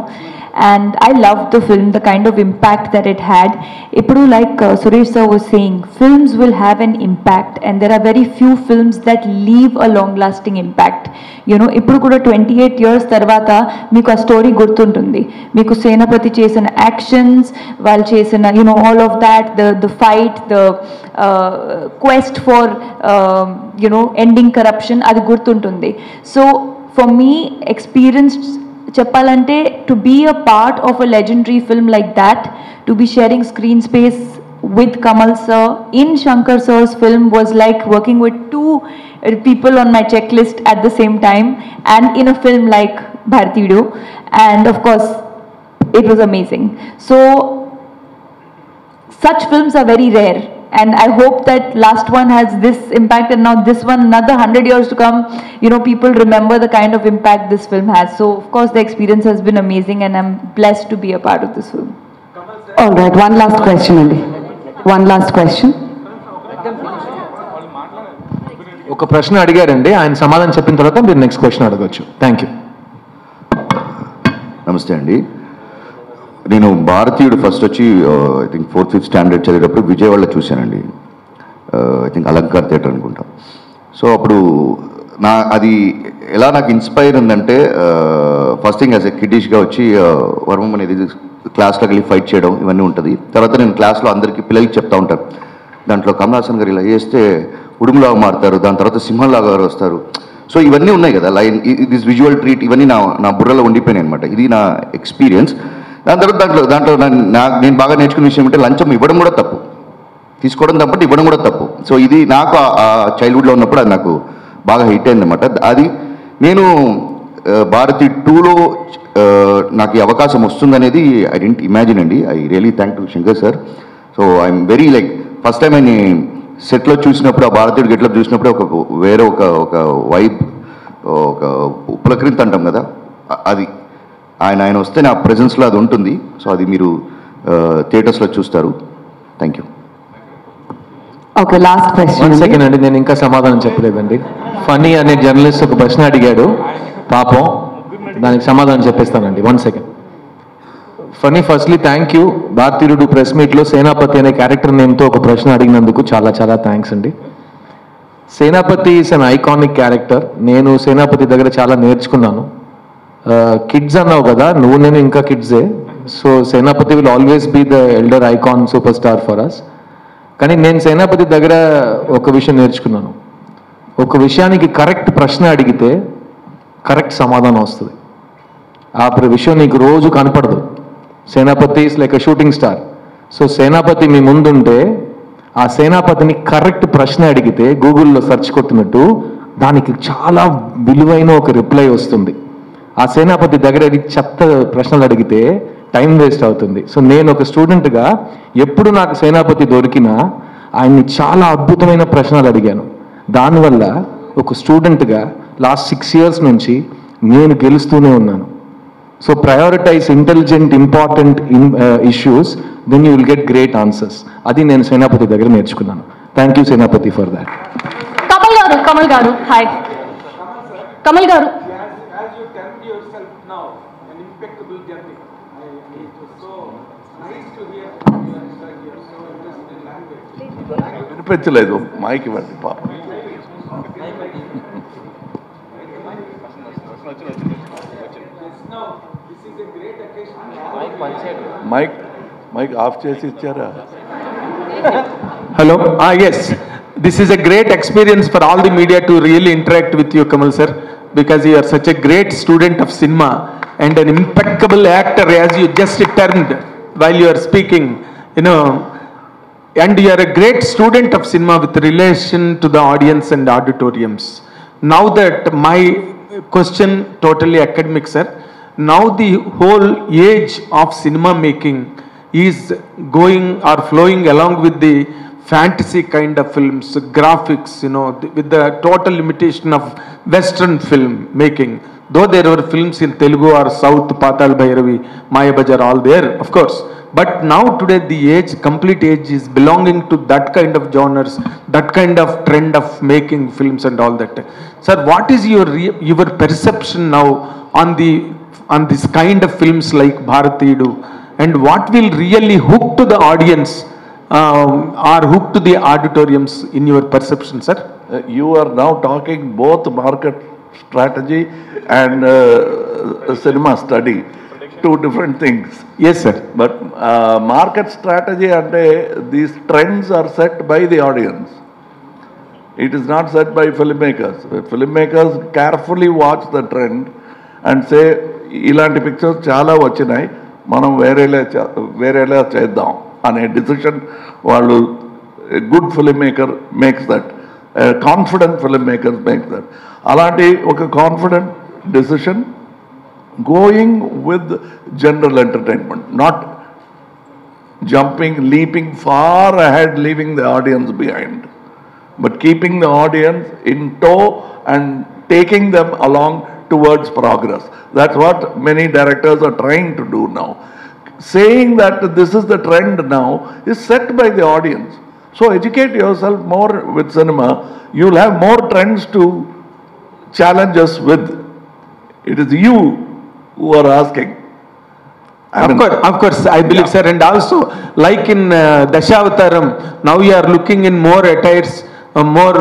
And I loved the film, the kind of impact that it had. Ippudu, like Suresh sir was saying, films will have an impact and there are very few films that leave a long lasting impact. You know, ippudu kuda 28 years tarvata meeku a story gurtuntundi. Meeku Senapati chesina actions, వాళ్ళు chesina, you know, all of that, the fight, the quest for you know, ending corruption, adi gurtuntundi. So for me, experienced చెప్పాలంటే to be a part of a legendary film like that, to be sharing screen space with Kamal sir in Shankar sir's film was like working with 2 people on my checklist at the same time and in a film like Bharatidu, and of course it was amazing. So such films are very rare and I hope that last one has this impact and now this one, another 100 years to come, you know, people remember the kind of impact this film has. So of course the experience has been amazing and I'm blessed to be a part of this film. All right, one last question Andy. One last question. ఒక ప్రశ్న అడిగారండి, ఆయన సమాధానం చెప్పిన తర్వాత మీరు next question అడగచ్చు. Thank you. నమస్తే అండి. నేను భారతీయుడు ఫస్ట్ వచ్చి I think 4th 5th standard చదివేటప్పుడు విజయవాడలో చూశానండి. ఐ థింక్ అలంకార్ థియేటర్ అనుకుంటా. సో అప్పుడు అది ఎలా నాకు ఇన్స్పైర్ ఉందంటే ఫస్ట్ థింగ్ యాజ్ ఎ కిడ్డిష్గా వచ్చి వర్మం అనేది క్లాస్లోకి వెళ్ళి ఫైట్ చేయడం ఇవన్నీ ఉంటుంది. తర్వాత నేను క్లాస్లో అందరికీ పిల్లలకి చెప్తా ఉంటాను, దాంట్లో కమల్ హాసన్ గారు ఇలా చేస్తే ఉడుములాగా మారుతారు, దాని తర్వాత సింహంలాగా గారు వస్తారు. సో ఇవన్నీ ఉన్నాయి కదా లైన్, దిస్ విజువల్ ట్రీట్, ఇవన్నీ నా బుర్రలో ఉండిపోయినాయి అనమాట. ఇది నా ఎక్స్పీరియన్స్. దాని తర్వాత దాంట్లో నేను బాగా నేర్చుకున్న విషయం అంటే లంచం ఇవ్వడం కూడా తప్పు, తీసుకోవడం తప్పటి ఇవ్వడం కూడా తప్పు. సో ఇది నాకు ఆ చైల్డ్హుడ్లో ఉన్నప్పుడు అది నాకు బాగా హిట్ అయింది అనమాట. అది నేను భారతి 2లో నాకు ఈ అవకాశం వస్తుందనేది ఐ డెంట్ ఇమాజిన్ అండి. I really thank to Shankar sir. So I'm very like first time ఆయన సెట్లో చూసినప్పుడు, ఆ భారతీయుడు గెట్లప్ చూసినప్పుడు వేరే ఒక వైబ్, ఒక పులకరింత అంటాం కదా, అది ఆయన వస్తే నా ప్రెజెన్స్లో అది ఉంటుంది. సో అది మీరు థియేటర్స్లో చూస్తారు. Thank you. Okay, last question. 1 second అండి, నేను ఇంకా సమాధానం చెప్పలేదండి. ఫనీ అనే జర్నలిస్ట్ ఒక ప్రశ్న అడిగాడు పాపం, దానికి సమాధానం చెప్పేస్తానండి. 1 second. Funny, firstly thank you. Bharateeyudu press మీట్లో సేనాపతి అనే క్యారెక్టర్ నేమ్తో ఒక ప్రశ్న అడిగినందుకు చాలా చాలా థ్యాంక్స్ అండి. సేనాపతి ఈస్ అన్ ఐకానిక్ క్యారెక్టర్. నేను సేనాపతి దగ్గర చాలా నేర్చుకున్నాను. కిడ్స్ అన్నావు కదా, నేను ఇంకా కిడ్సే. So Senapathi will always be the elder icon super star for us. కానీ నేను సేనాపతి దగ్గర ఒక విషయం నేర్చుకున్నాను. ఒక విషయానికి కరెక్ట్ ప్రశ్న అడిగితే కరెక్ట్ సమాధానం వస్తుంది. ఆ విషయం నీకు రోజు కనపడదు. Senapathi is like a shooting star. So Senapathi మీ ముందుంటే ఆ సేనాపతిని కరెక్ట్ ప్రశ్న అడిగితే గూగుల్లో సెర్చ్ కొట్టినట్టు దానికి చాలా విలువైన ఒక రిప్లై వస్తుంది. ఆ సేనాపతి దగ్గర చెత్త ప్రశ్నలు అడిగితే టైం వేస్ట్ అవుతుంది. సో నేను ఒక స్టూడెంట్గా ఎప్పుడు నాకు సేనాపతి దొరికినా ఆయన్ని చాలా అద్భుతమైన ప్రశ్నలు అడిగాను. దానివల్ల ఒక స్టూడెంట్గా లాస్ట్ 6 years నుంచి నేను గెలుస్తూనే ఉన్నాను. So prioritize intelligent important issues, then you will get great answers. అది నేను సేనాపతి దగ్గర నేర్చుకున్నాను. Thank you Senapathi for that. Kamal garu hi. Kamal గారు, వినిపించలేదు, మైక్ ఇవ్వండి పాప. మైక్ ఆఫ్ చేసి ఇచ్చారా? Hello. Yes. This is a great experience for all the media to really interact with you, Kamal sir, because you are such a great student of cinema and an impeccable actor, as you just termed while you are speaking, you know, and you are a great student of cinema with relation to the audience and auditoriums. Now that my question totally academic, sir. Now the whole age of cinema making is going or flowing along with the fantasy kind of films, graphics, you know, with the total limitation of Western film making. Though there were films in Telugu or South, Patal Bhairavi, Mayabazar, all there, of course. But now today the age, complete age is belonging to that kind of genres, that kind of trend of making films and all that. Sir, what is your perception now on this kind of films like Bharatiyudu, and what will really hook to the audience or hook to the auditoriums in your perception, sir? You are now talking both market strategy and cinema study, two different things. Yes, sir. But market strategy and these trends are set by the audience. It is not set by filmmakers. Filmmakers carefully watch the trend and say, ఇలాంటి pictures చాలా వచ్చినాయి, మనం వేరేలా చేద్దాం అనే decision వాళ్ళు, good film maker makes that, confident film maker makes that. అలాంటి ఒక confident decision going with general entertainment, not jumping, leaping far ahead, leaving the audience behind, but keeping the audience in tow and taking them along towards progress. That's what many directors are trying to do now. Saying that this is the trend now is set by the audience. So educate yourself more with cinema. You'll have more trends to challenge us with. It is you who are asking. Of course, I believe, sir. And also, like in Dashavataram, now you are looking in more attires, about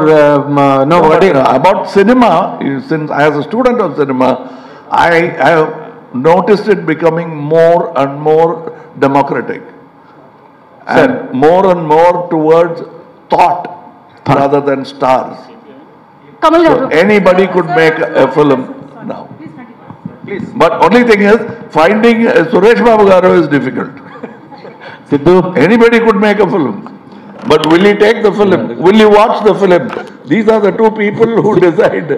cinema, since as a student of cinema, I have noticed it becoming more and more democratic. And more towards thought rather than stars. Kamal So garu. anybody could make a film now. But only thing is, finding Suresh Babu garu is difficult. Sidhu, anybody could make a film. But will he take the film? Will he watch the film? These are the two people who decide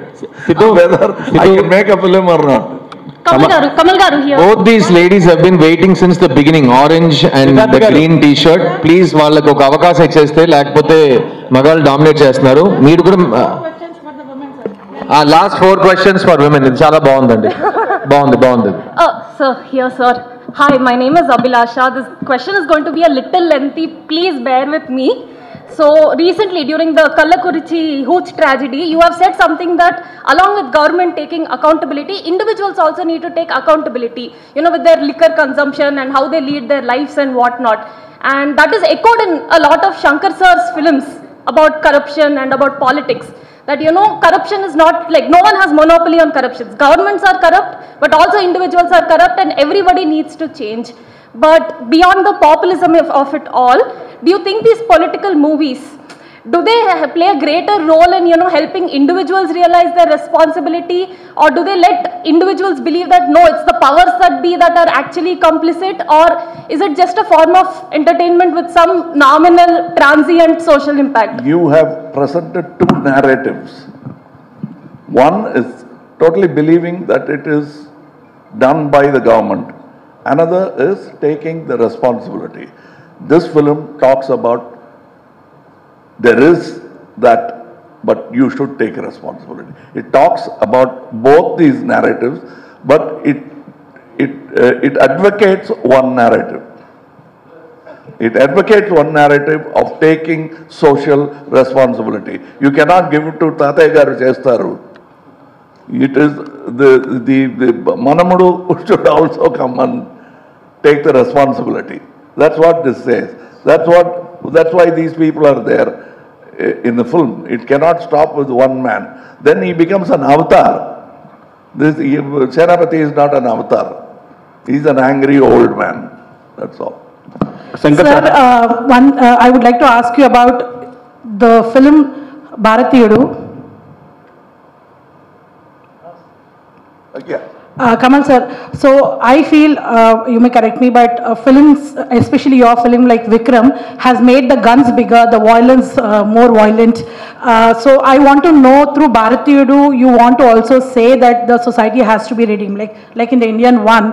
whether I can make a film or not. Kamal garu here. both these ladies have been waiting since the beginning. Orange and the green t-shirt. Please, వాళ్ళకి ఒక అవకాశం ఇచ్చేస్తే లేకపోతే మగాళ్ళు dominate చేస్తున్నారు. మీరు కూడా last 4 questions for women. ఇది చాలా బాగుందండి. బాగుంది. Sir, here, sir. Hi, my name is Abhilasha. This question is going to be a little lengthy. Please bear with me. So, recently during the Kallakurichi huge tragedy, you have said something that along with government taking accountability, individuals also need to take accountability, with their liquor consumption and how they lead their lives and whatnot. And that is echoed in a lot of Shankar sir's films about corruption and about politics. That corruption is not like no one has monopoly on corruption. Governments are corrupt, but also individuals are corrupt, and everybody needs to change. But beyond the populism of it all, do you think these political movies, do they play a greater role in helping individuals realize their responsibility, or do they let individuals believe that no, it's the powers that be that are actually complicit, or is it just a form of entertainment with some nominal transient social impact? You have presented two narratives. One is totally believing that it is done by the government. Another is taking the responsibility. This film talks about there is that, but you should take responsibility. It talks about both these narratives, but it advocates one narrative. It advocates one narrative of taking social responsibility. You cannot give it to Tatay garu chestaru. It is the Manamudu should also come and take the responsibility. That's what this says. That's why these people are there in the film. It cannot stop with one man. Then he becomes an avatar. Senapati is not an avatar. He's an angry old man. That's all. Sir, I would like to ask you about the film Bharatiyudu. Kamal sir, so I feel, you may correct me, but films, especially your film like Vikram, has made the guns bigger, the violence more violent. So I want to know, through Bharatiyudu, you want to also say that the society has to be redeemed. Like in the Indian one,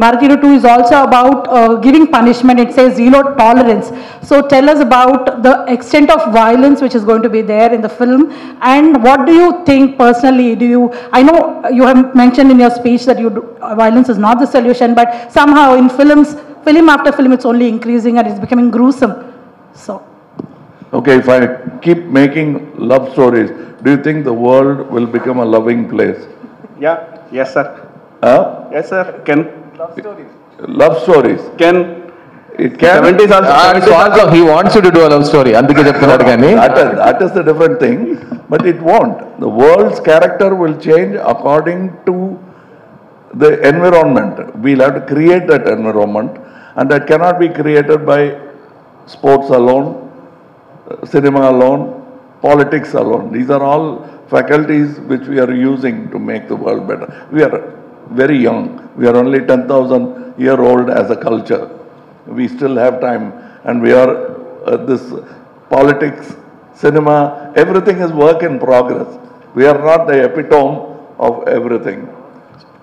Bharatiyudu 2 is also about giving punishment. It says zero tolerance. So tell us about the extent of violence which is going to be there in the film, and what do you think personally? I know you have mentioned in your speech that violence is not the solution, but somehow in film after film, it's only increasing and it's becoming gruesome. So, okay, if I keep making love stories, do you think the world will become a loving place? Yes, sir. Yes, sir. Can love stories? It can. 70s also, he wants you to do a love story. That is the different thing, but it won't. The world's character will change according to the environment. We'll have to create that environment, and that cannot be created by sports alone, cinema alone, politics alone. These are all faculties which we are using to make the world better. We are very young. We are only 10,000 year old as a culture. We still have time, and we are this politics, cinema, everything is work in progress. We are not the epitome of everything.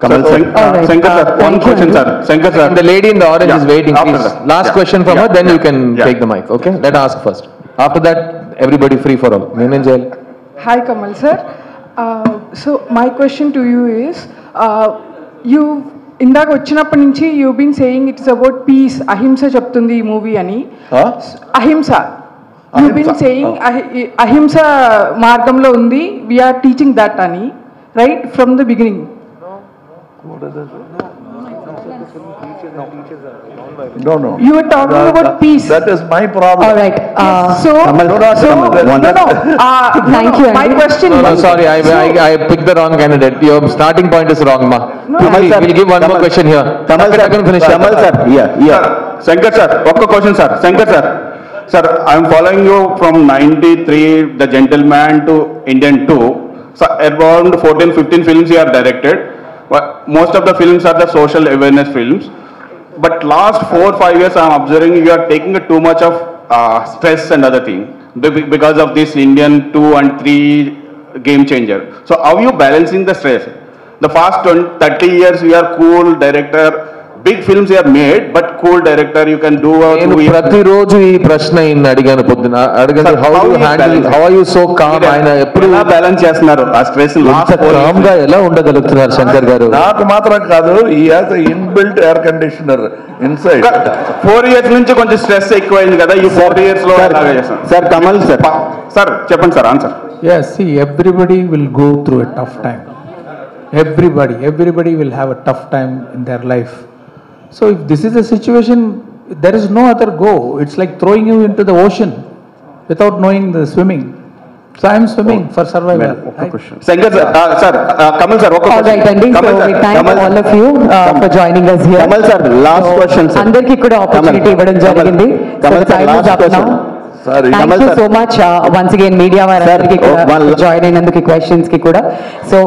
Kamal Shankar sir, one question sir. Shankar sir. The lady in the orange is waiting. Please. Last question from her, then you can take the mic. Okay? Let her ask first. After that, everybody free for all. Hi Kamal sir. So my question to you is, you ఇందాక వచ్చినప్పటి నుంచి you been saying it's about peace, అహింస చెప్తుంది ఈ movie అని. అహింస you been saying అహింస మార్గంలో ఉంది, వీఆర్ టీచింగ్ దట్ అని, right from the beginning. No. You were talking about peace. That is my problem. All right. Thank you. My question No, is. sorry, I picked the wrong candidate. Your starting point is wrong, ma. We'll give one more question here. Kamal I can finish. sir. Yeah. Shankar sir, one question, sir. Shankar sir. Sir, I am following you from 93, The Gentleman, to Indian 2. So around 14-15 films you have directed. Most of the films are the social awareness films. But last 4-5 years I am observing you are taking too much of stress and other thing because of this Indian 2 and 3 game changer. So how are you balancing the stress? The past 30 years you are cool director, big films you have made, but cool director you can do. నేను ప్రతిరోజు ఈ ప్రశ్న అడిగాను పొద్దున అడగండి how are you so calm ఆయన ఎప్పుడు balance చేస్తున్నారు ఆ స్ట్రెస్ కామ్ గా ఎలా ఉండగలుగుతున్నారు శంకర్ గారు నాకు మాత్రం కాదు ఈ has inbuilt air conditioner inside 4 years నుంచి కొంచెం స్ట్రెస్ ఎక్కువైంది కదా ఈ 4 years లో సార్ కమల్ సార్ చెప్పండి sir answer Yes, see, everybody will go through a tough time. Everybody will have a tough time in their life. So if this is the situation, there is no other go. It's like throwing you into the ocean without knowing the swimming. So I am swimming for survival. Shankar sir, Kamal sir, all right, Andy. So we thank all of you for joining us here. Kamal sir, last question, sir. అందరికీ కూడా opportunity ఇవ్వడం జరిగింది. Kamal sir, last question. Thank you so much once again media వారందరికీ కూడా join అయినందుకు questions కి కూడా. So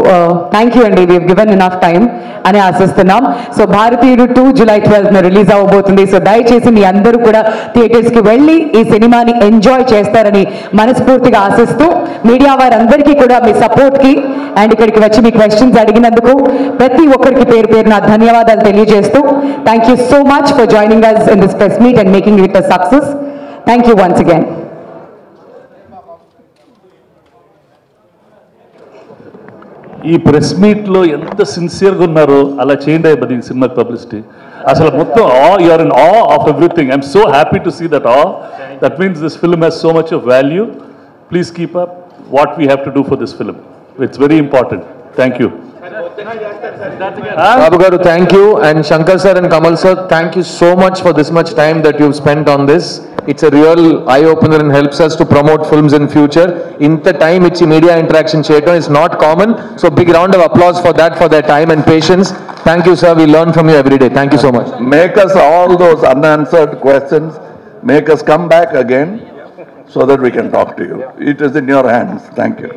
thank you అండి, we have given enough time అని ఆశిస్తున్నాం. సో భారతీయుడు 2 July 12th రిలీజ్ అవబోతుంది. సో దయచేసి మీ అందరూ కూడా థియేటర్స్ కి వెళ్ళి ఈ సినిమాని ఎంజాయ్ చేస్తారని మనస్ఫూర్తిగా ఆశిస్తూ మీడియా వారందరికీ కూడా మీ సపోర్ట్ కి అండ్ ఇక్కడికి వచ్చి మీ క్వశ్చన్స్ అడిగినందుకు ప్రతి ఒక్కరికి పేరు పేరున ధన్యవాదాలు తెలియజేస్తూ thank you so much for joining us in this press meet and making it a success. Thank you once again. ఈ ప్రెస్ మీట్లో ఎంత సిన్సియర్గా ఉన్నారో అలా చేయండి అయిపోయింది ఈ సినిమా పబ్లిసిటీ. అసలు మొత్తం you're in of everything. I'm so happy to see that that means this film has so much of value. Please keep up what we have to do for this film. It's very important. Thank you. Babu garu, thank you, and Shankar sir and Kamal sir, thank you so much for this much time that you've spent on this. It's a real eye opener and helps us to promote films in future. Inta time ichi media interaction cheyadam is not common, so big round of applause for that, for their time and patience. Thank you sir, we learn from you every day. Thank you so much. Make us all those unanswered questions, make us come back again so that we can talk to you. It is in your hands. Thank you.